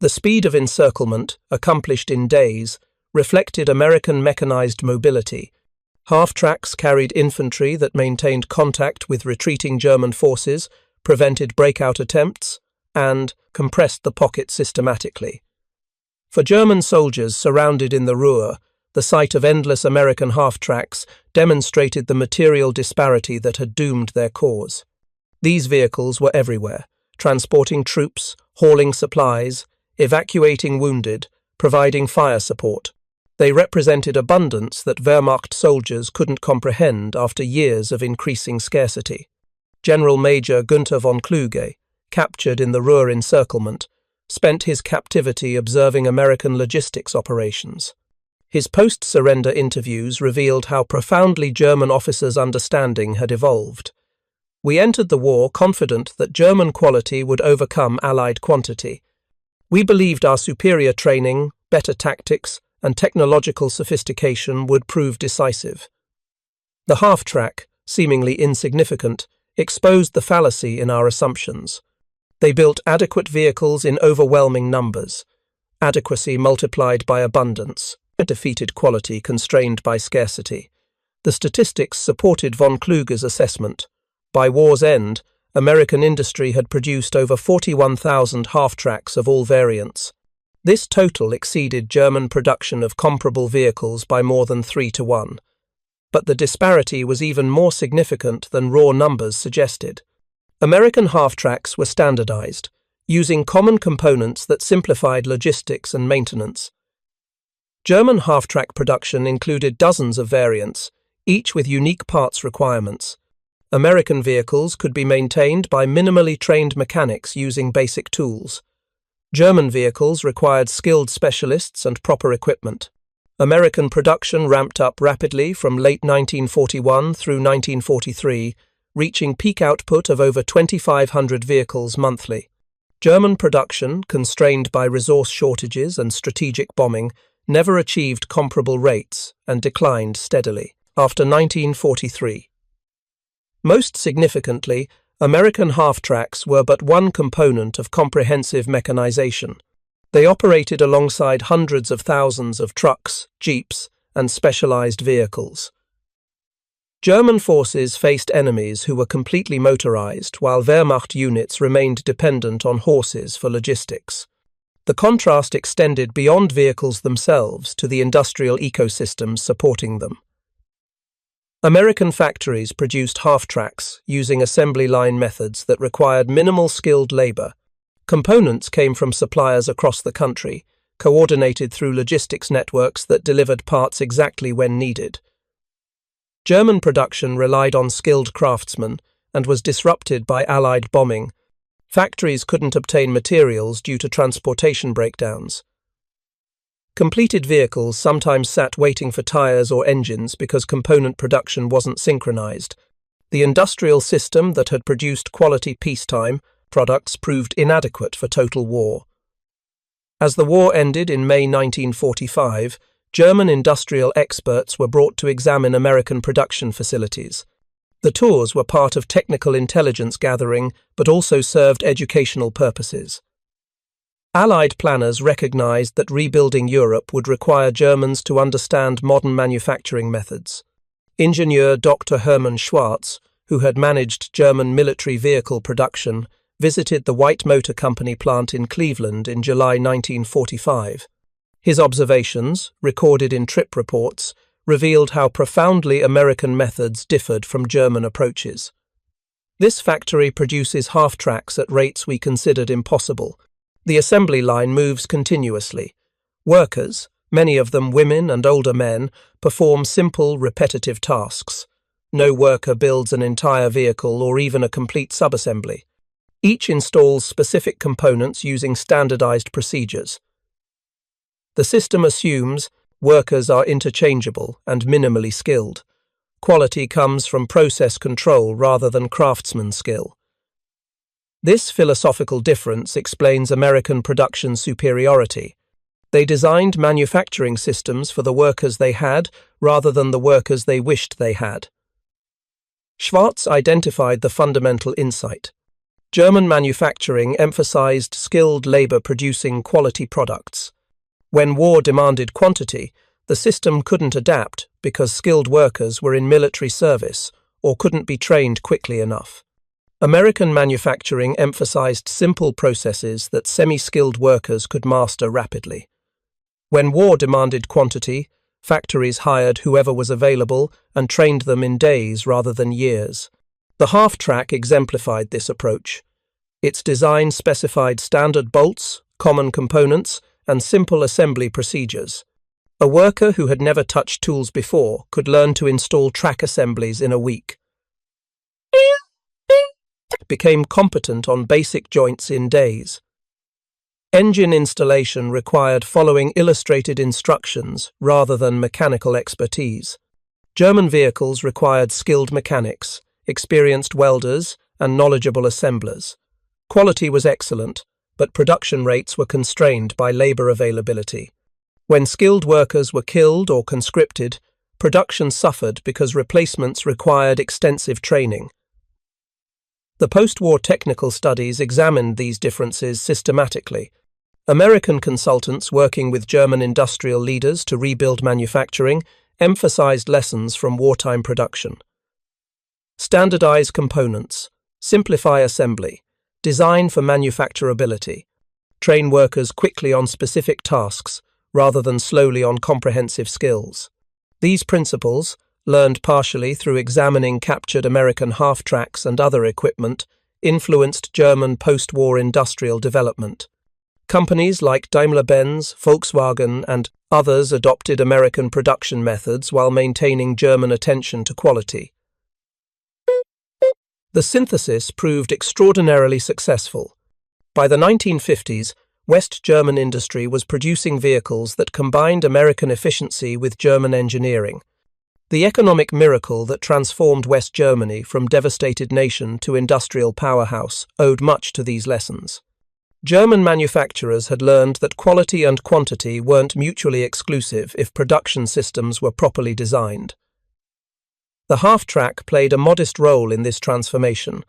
The speed of encirclement, accomplished in days, reflected American mechanized mobility. Half-tracks carried infantry that maintained contact with retreating German forces, prevented breakout attempts, and compressed the pocket systematically. For German soldiers surrounded in the Ruhr, the sight of endless American half-tracks demonstrated the material disparity that had doomed their cause. These vehicles were everywhere, transporting troops, hauling supplies, evacuating wounded, providing fire support. They represented abundance that Wehrmacht soldiers couldn't comprehend after years of increasing scarcity. General Major Günther von Kluge, captured in the Ruhr encirclement, spent his captivity observing American logistics operations. His post-surrender interviews revealed how profoundly German officers' understanding had evolved. "We entered the war confident that German quality would overcome Allied quantity. We believed our superior training, better tactics, and technological sophistication would prove decisive." The half-track, seemingly insignificant, exposed the fallacy in our assumptions. They built adequate vehicles in overwhelming numbers. Adequacy multiplied by abundance. Defeated quality constrained by scarcity. The statistics supported von Kluge's assessment. By war's end, American industry had produced over 41,000 half-tracks of all variants. This total exceeded German production of comparable vehicles by more than 3-1. But the disparity was even more significant than raw numbers suggested. American half-tracks were standardized, using common components that simplified logistics and maintenance. German half-track production included dozens of variants, each with unique parts requirements. American vehicles could be maintained by minimally trained mechanics using basic tools. German vehicles required skilled specialists and proper equipment. American production ramped up rapidly from late 1941 through 1943, reaching peak output of over 2,500 vehicles monthly. German production, constrained by resource shortages and strategic bombing, never achieved comparable rates and declined steadily after 1943. Most significantly, American half-tracks were but one component of comprehensive mechanization. They operated alongside hundreds of thousands of trucks, jeeps, and specialized vehicles. German forces faced enemies who were completely motorized, while Wehrmacht units remained dependent on horses for logistics. The contrast extended beyond vehicles themselves to the industrial ecosystems supporting them. American factories produced half-tracks using assembly line methods that required minimal skilled labor. Components came from suppliers across the country, coordinated through logistics networks that delivered parts exactly when needed. German production relied on skilled craftsmen and was disrupted by Allied bombing. Factories couldn't obtain materials due to transportation breakdowns. Completed vehicles sometimes sat waiting for tires or engines because component production wasn't synchronized. The industrial system that had produced quality peacetime products proved inadequate for total war. As the war ended in May 1945, German industrial experts were brought to examine American production facilities. The tours were part of technical intelligence gathering, but also served educational purposes. Allied planners recognized that rebuilding Europe would require Germans to understand modern manufacturing methods. Ingenieur Dr. Hermann Schwarz, who had managed German military vehicle production, visited the White Motor Company plant in Cleveland in July 1945. His observations, recorded in trip reports, revealed how profoundly American methods differed from German approaches. This factory produces half-tracks at rates we considered impossible. The assembly line moves continuously. Workers, many of them women and older men, perform simple, repetitive tasks. No worker builds an entire vehicle or even a complete subassembly. Each installs specific components using standardized procedures. The system assumes workers are interchangeable and minimally skilled. Quality comes from process control rather than craftsman skill. This philosophical difference explains American production superiority. They designed manufacturing systems for the workers they had rather than the workers they wished they had. Schwarz identified the fundamental insight. German manufacturing emphasized skilled labor producing quality products. When war demanded quantity, the system couldn't adapt because skilled workers were in military service or couldn't be trained quickly enough. American manufacturing emphasized simple processes that semi-skilled workers could master rapidly. When war demanded quantity, factories hired whoever was available and trained them in days rather than years. The half-track exemplified this approach. Its design specified standard bolts, common components, and simple assembly procedures. A worker who had never touched tools before could learn to install track assemblies in a week. Became competent on basic joints in days. Engine installation required following illustrated instructions rather than mechanical expertise. German vehicles required skilled mechanics, experienced welders, and knowledgeable assemblers. Quality was excellent, but production rates were constrained by labor availability. When skilled workers were killed or conscripted, production suffered because replacements required extensive training. The post-war technical studies examined these differences systematically. American consultants working with German industrial leaders to rebuild manufacturing emphasized lessons from wartime production. Standardize components, simplify assembly, design for manufacturability, train workers quickly on specific tasks rather than slowly on comprehensive skills. These principles, learned partially through examining captured American half-tracks and other equipment, influenced German post-war industrial development. Companies like Daimler-Benz, Volkswagen, and others adopted American production methods while maintaining German attention to quality. The synthesis proved extraordinarily successful. By the 1950s, West German industry was producing vehicles that combined American efficiency with German engineering. The economic miracle that transformed West Germany from devastated nation to industrial powerhouse owed much to these lessons. German manufacturers had learned that quality and quantity weren't mutually exclusive if production systems were properly designed. The half-track played a modest role in this transformation.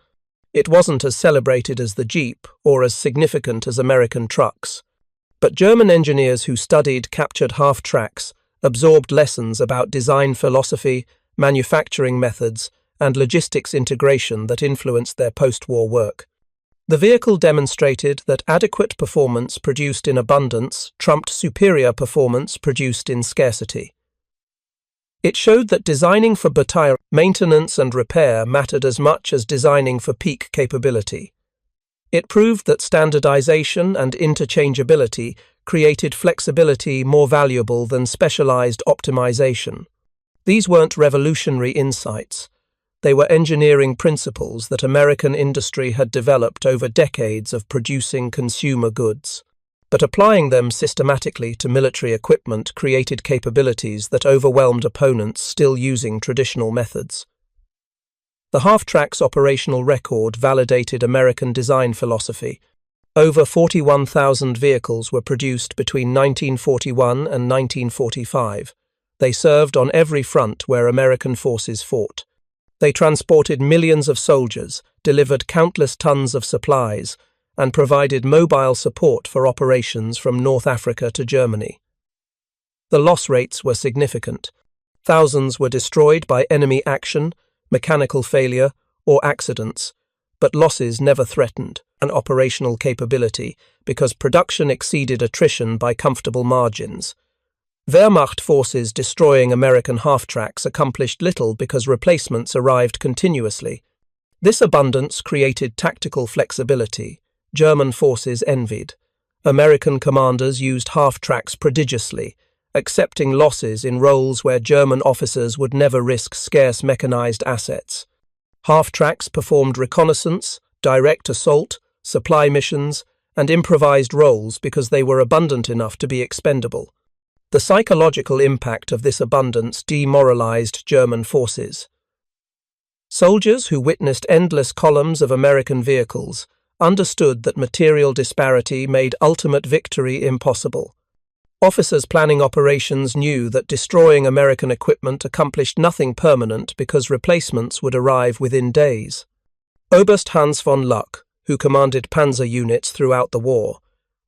It wasn't as celebrated as the Jeep or as significant as American trucks. But German engineers who studied captured half-tracks absorbed lessons about design philosophy, manufacturing methods, and logistics integration that influenced their post-war work. The vehicle demonstrated that adequate performance produced in abundance trumped superior performance produced in scarcity. It showed that designing for bataille maintenance and repair mattered as much as designing for peak capability. It proved that standardization and interchangeability created flexibility more valuable than specialized optimization. These weren't revolutionary insights. They were engineering principles that American industry had developed over decades of producing consumer goods. But applying them systematically to military equipment created capabilities that overwhelmed opponents still using traditional methods. The half-track's operational record validated American design philosophy. Over 41,000 vehicles were produced between 1941 and 1945. They served on every front where American forces fought. They transported millions of soldiers, delivered countless tons of supplies, and provided mobile support for operations from North Africa to Germany. The loss rates were significant. Thousands were destroyed by enemy action, mechanical failure, or accidents, but losses never threatened an operational capability because production exceeded attrition by comfortable margins. Wehrmacht forces destroying American half-tracks accomplished little because replacements arrived continuously. This abundance created tactical flexibility. German forces envied. American commanders used half-tracks prodigiously, accepting losses in roles where German officers would never risk scarce mechanized assets. Half-tracks performed reconnaissance, direct assault, supply missions, and improvised roles because they were abundant enough to be expendable. The psychological impact of this abundance demoralized German forces. Soldiers who witnessed endless columns of American vehicles understood that material disparity made ultimate victory impossible. Officers planning operations knew that destroying American equipment accomplished nothing permanent because replacements would arrive within days. Oberst Hans von Luck, who commanded panzer units throughout the war,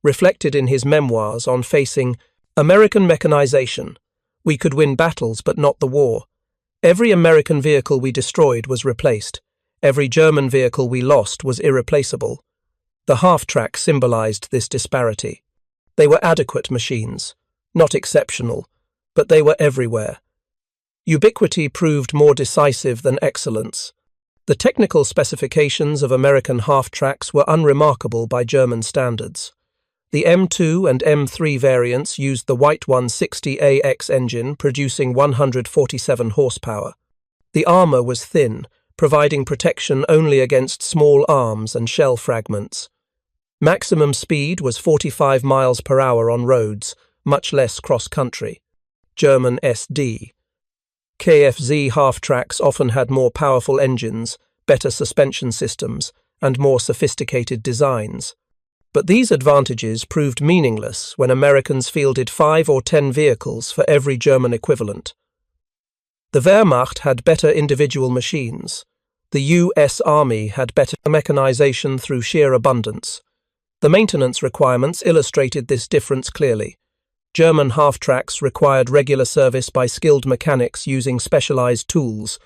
reflected in his memoirs on facing American mechanization. We could win battles but not the war. Every American vehicle we destroyed was replaced. Every German vehicle we lost was irreplaceable. The half-track symbolized this disparity. They were adequate machines, not exceptional, but they were everywhere. Ubiquity proved more decisive than excellence. The technical specifications of American half-tracks were unremarkable by German standards. The M2 and M3 variants used the White 160AX engine, producing 147 horsepower. The armor was thin, providing protection only against small arms and shell fragments. Maximum speed was 45 miles per hour on roads, much less cross-country. German SD. KFZ half-tracks often had more powerful engines, better suspension systems, and more sophisticated designs. But these advantages proved meaningless when Americans fielded 5 or 10 vehicles for every German equivalent. The Wehrmacht had better individual machines. The U.S. Army had better mechanization through sheer abundance. The maintenance requirements illustrated this difference clearly. German half-tracks required regular service by skilled mechanics using specialized tools.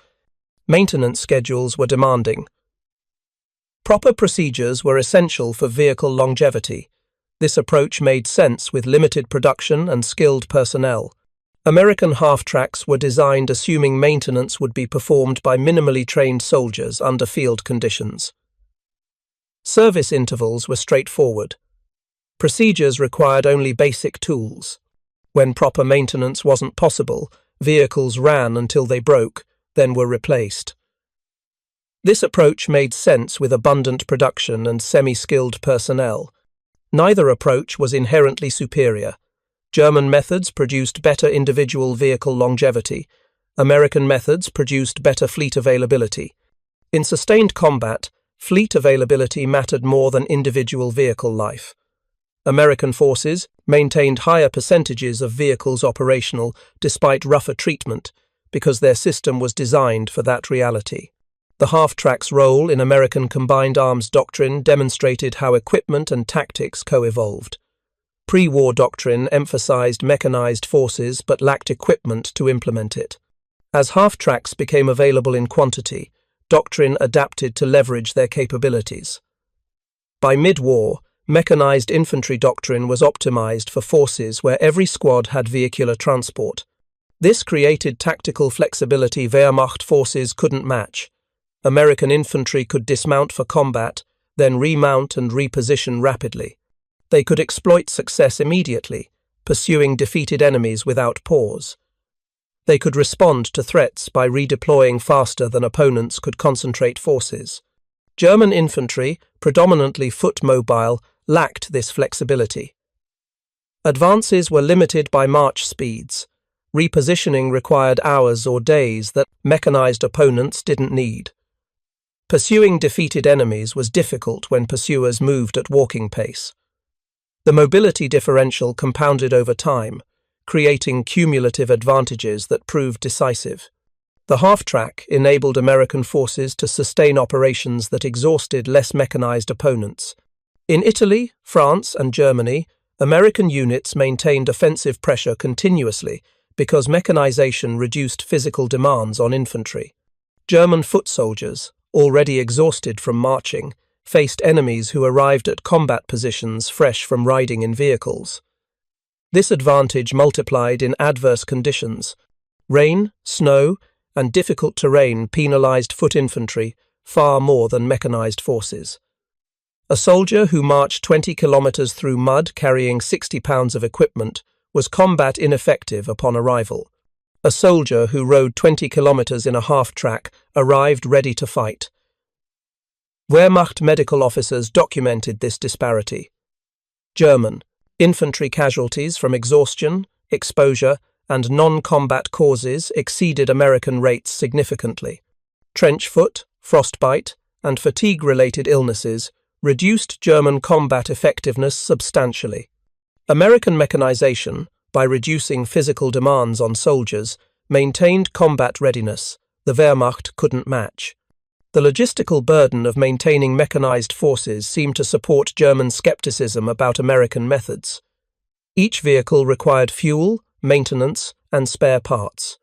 Maintenance schedules were demanding. Proper procedures were essential for vehicle longevity. This approach made sense with limited production and skilled personnel. American half-tracks were designed assuming maintenance would be performed by minimally trained soldiers under field conditions. Service intervals were straightforward. Procedures required only basic tools. When proper maintenance wasn't possible, vehicles ran until they broke, then were replaced. This approach made sense with abundant production and semi-skilled personnel. Neither approach was inherently superior. German methods produced better individual vehicle longevity. American methods produced better fleet availability. In sustained combat, fleet availability mattered more than individual vehicle life. American forces maintained higher percentages of vehicles operational despite rougher treatment because their system was designed for that reality. The half-track's role in American combined arms doctrine demonstrated how equipment and tactics co-evolved. Pre-war doctrine emphasized mechanized forces but lacked equipment to implement it. As half-tracks became available in quantity, doctrine adapted to leverage their capabilities. By mid-war, mechanized infantry doctrine was optimized for forces where every squad had vehicular transport. This created tactical flexibility Wehrmacht forces couldn't match. American infantry could dismount for combat, then remount and reposition rapidly. They could exploit success immediately, pursuing defeated enemies without pause. They could respond to threats by redeploying faster than opponents could concentrate forces. German infantry, predominantly foot-mobile, lacked this flexibility. Advances were limited by march speeds. Repositioning required hours or days that mechanized opponents didn't need. Pursuing defeated enemies was difficult when pursuers moved at walking pace. The mobility differential compounded over time, creating cumulative advantages that proved decisive. The half-track enabled American forces to sustain operations that exhausted less mechanized opponents. In Italy, France, and Germany, American units maintained offensive pressure continuously because mechanization reduced physical demands on infantry. German foot soldiers, already exhausted from marching, faced enemies who arrived at combat positions fresh from riding in vehicles. This advantage multiplied in adverse conditions. Rain, snow, and difficult terrain penalized foot infantry far more than mechanized forces. A soldier who marched 20 kilometers through mud carrying 60 pounds of equipment was combat ineffective upon arrival. A soldier who rode 20 kilometers in a half-track arrived ready to fight. Wehrmacht medical officers documented this disparity. German infantry casualties from exhaustion, exposure, and non-combat causes exceeded American rates significantly. Trench foot, frostbite, and fatigue-related illnesses reduced German combat effectiveness substantially. American mechanization, by reducing physical demands on soldiers, maintained combat readiness the Wehrmacht couldn't match. The logistical burden of maintaining mechanized forces seemed to support German skepticism about American methods. Each vehicle required fuel, maintenance, and spare parts.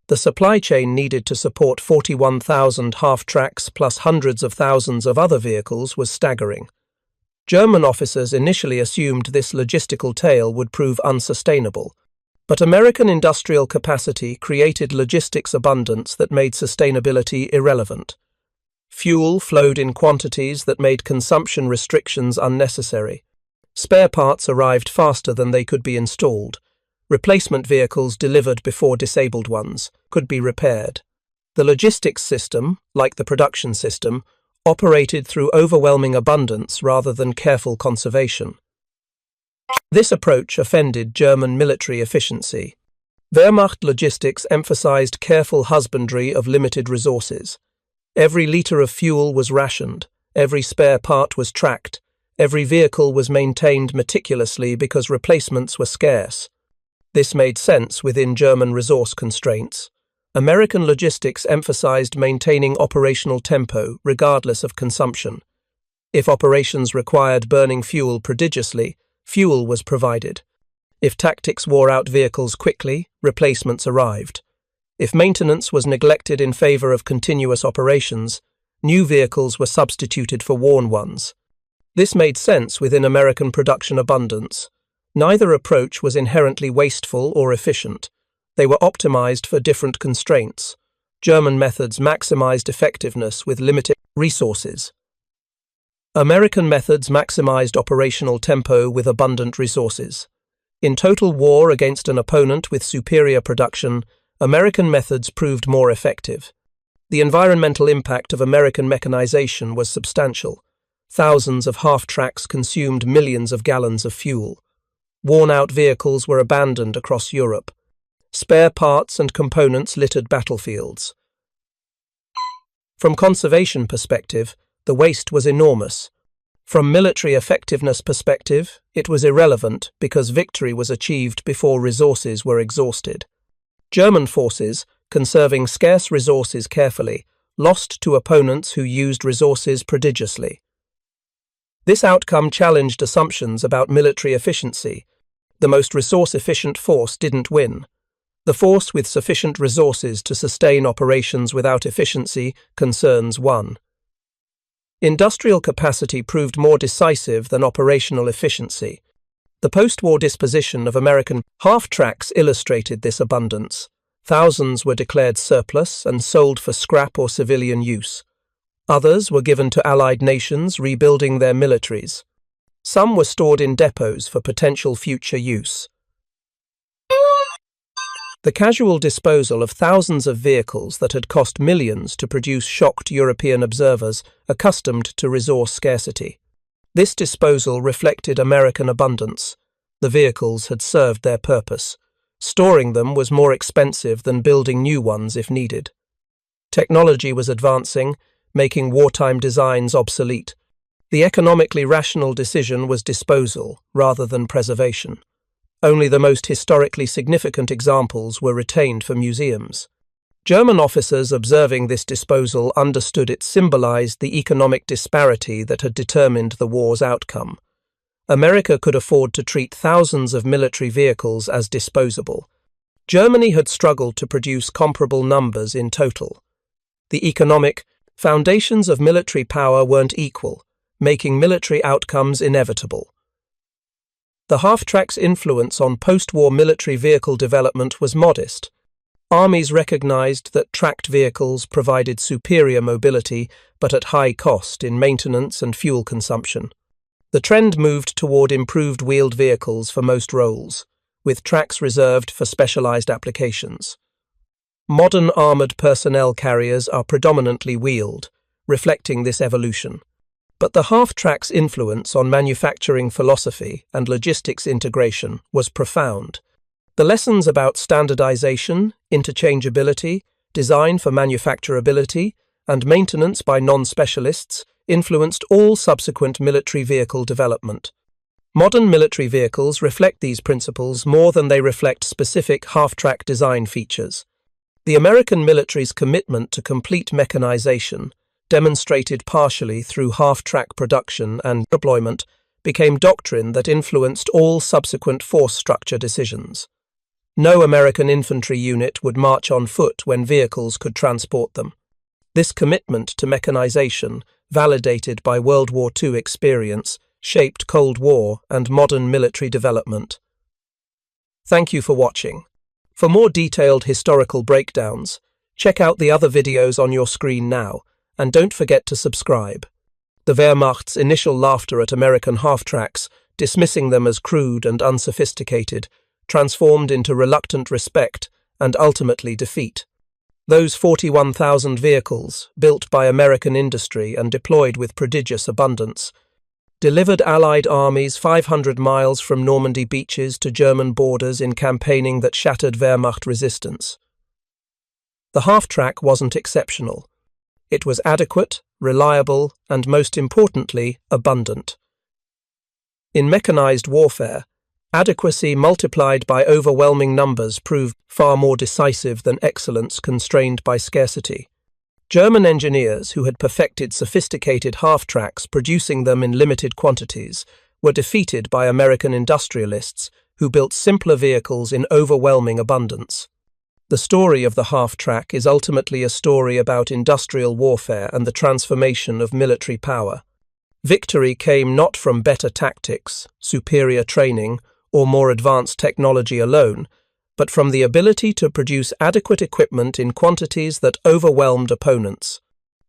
The supply chain needed to support 41,000 half-tracks plus hundreds of thousands of other vehicles was staggering. German officers initially assumed this logistical tale would prove unsustainable, but American industrial capacity created logistics abundance that made sustainability irrelevant. Fuel flowed in quantities that made consumption restrictions unnecessary. Spare parts arrived faster than they could be installed. Replacement vehicles delivered before disabled ones could be repaired. The logistics system, like the production system, operated through overwhelming abundance rather than careful conservation. This approach offended German military efficiency. Wehrmacht logistics emphasized careful husbandry of limited resources. Every liter of fuel was rationed, every spare part was tracked, every vehicle was maintained meticulously because replacements were scarce. This made sense within German resource constraints. American logistics emphasized maintaining operational tempo regardless of consumption. If operations required burning fuel prodigiously, fuel was provided. If tactics wore out vehicles quickly, replacements arrived. If maintenance was neglected in favor of continuous operations, new vehicles were substituted for worn ones. This made sense within American production abundance. Neither approach was inherently wasteful or efficient. They were optimized for different constraints. German methods maximized effectiveness with limited resources. American methods maximized operational tempo with abundant resources. In total war against an opponent with superior production, American methods proved more effective. The environmental impact of American mechanization was substantial. Thousands of half-tracks consumed millions of gallons of fuel. Worn-out vehicles were abandoned across Europe. Spare parts and components littered battlefields. From conservation perspective, the waste was enormous. From military effectiveness perspective, it was irrelevant because victory was achieved before resources were exhausted. German forces, conserving scarce resources carefully, lost to opponents who used resources prodigiously. This outcome challenged assumptions about military efficiency. The most resource-efficient force didn't win. The force with sufficient resources to sustain operations without efficiency concerns won. Industrial capacity proved more decisive than operational efficiency. The post-war disposition of American half-tracks illustrated this abundance. Thousands were declared surplus and sold for scrap or civilian use. Others were given to Allied nations rebuilding their militaries. Some were stored in depots for potential future use. The casual disposal of thousands of vehicles that had cost millions to produce shocked European observers accustomed to resource scarcity. This disposal reflected American abundance. The vehicles had served their purpose. Storing them was more expensive than building new ones if needed. Technology was advancing, making wartime designs obsolete. The economically rational decision was disposal rather than preservation. Only the most historically significant examples were retained for museums. German officers observing this disposal understood it symbolized the economic disparity that had determined the war's outcome. America could afford to treat thousands of military vehicles as disposable. Germany had struggled to produce comparable numbers in total. The economic foundations of military power weren't equal, making military outcomes inevitable. The half-track's influence on post-war military vehicle development was modest. Armies recognized that tracked vehicles provided superior mobility, but at high cost in maintenance and fuel consumption. The trend moved toward improved wheeled vehicles for most roles, with tracks reserved for specialized applications. Modern armored personnel carriers are predominantly wheeled, reflecting this evolution. But the half-track's influence on manufacturing philosophy and logistics integration was profound. The lessons about standardization, interchangeability, design for manufacturability, and maintenance by non-specialists influenced all subsequent military vehicle development. Modern military vehicles reflect these principles more than they reflect specific half-track design features. The American military's commitment to complete mechanization, demonstrated partially through half-track production and deployment, became doctrine that influenced all subsequent force structure decisions. No American infantry unit would march on foot when vehicles could transport them. This commitment to mechanization, validated by World War II experience, shaped Cold War and modern military development. Thank you for watching. For more detailed historical breakdowns, check out the other videos on your screen now, and don't forget to subscribe. The Wehrmacht's initial laughter at American half-tracks, dismissing them as crude and unsophisticated, transformed into reluctant respect and ultimately defeat. Those 41,000 vehicles, built by American industry and deployed with prodigious abundance, delivered Allied armies 500 miles from Normandy beaches to German borders in campaigning that shattered Wehrmacht resistance. The half-track wasn't exceptional. It was adequate, reliable, and most importantly, abundant. In mechanized warfare, adequacy multiplied by overwhelming numbers proved far more decisive than excellence constrained by scarcity. German engineers who had perfected sophisticated half-tracks, producing them in limited quantities, were defeated by American industrialists who built simpler vehicles in overwhelming abundance. The story of the half-track is ultimately a story about industrial warfare and the transformation of military power. Victory came not from better tactics, superior training, or more advanced technology alone, but from the ability to produce adequate equipment in quantities that overwhelmed opponents.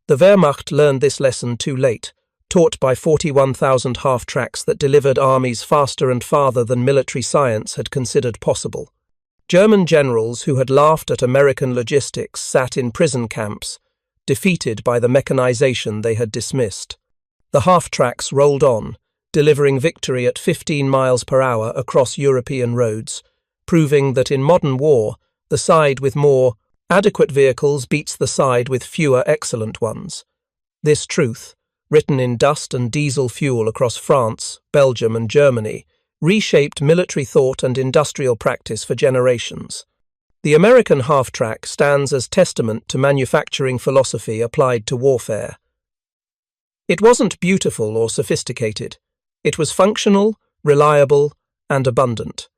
The Wehrmacht learned this lesson too late, taught by 41,000 half-tracks that delivered armies faster and farther than military science had considered possible. German generals who had laughed at American logistics sat in prison camps, defeated by the mechanization they had dismissed. The half-tracks rolled on, delivering victory at 15 miles per hour across European roads, proving that in modern war, the side with more adequate vehicles beats the side with fewer excellent ones. This truth, written in dust and diesel fuel across France, Belgium, and Germany, reshaped military thought and industrial practice for generations. The American half-track stands as testament to manufacturing philosophy applied to warfare. It wasn't beautiful or sophisticated. It was functional, reliable, and abundant.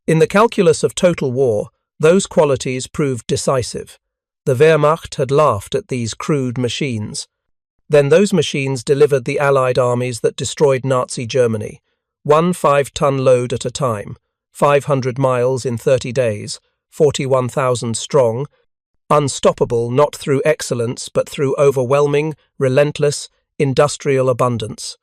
In the calculus of total war, those qualities proved decisive. The Wehrmacht had laughed at these crude machines. Then those machines delivered the Allied armies that destroyed Nazi Germany, one 5-ton load at a time, 500 miles in 30 days, 41,000 strong, Unstoppable not through excellence but through overwhelming, relentless, industrial abundance.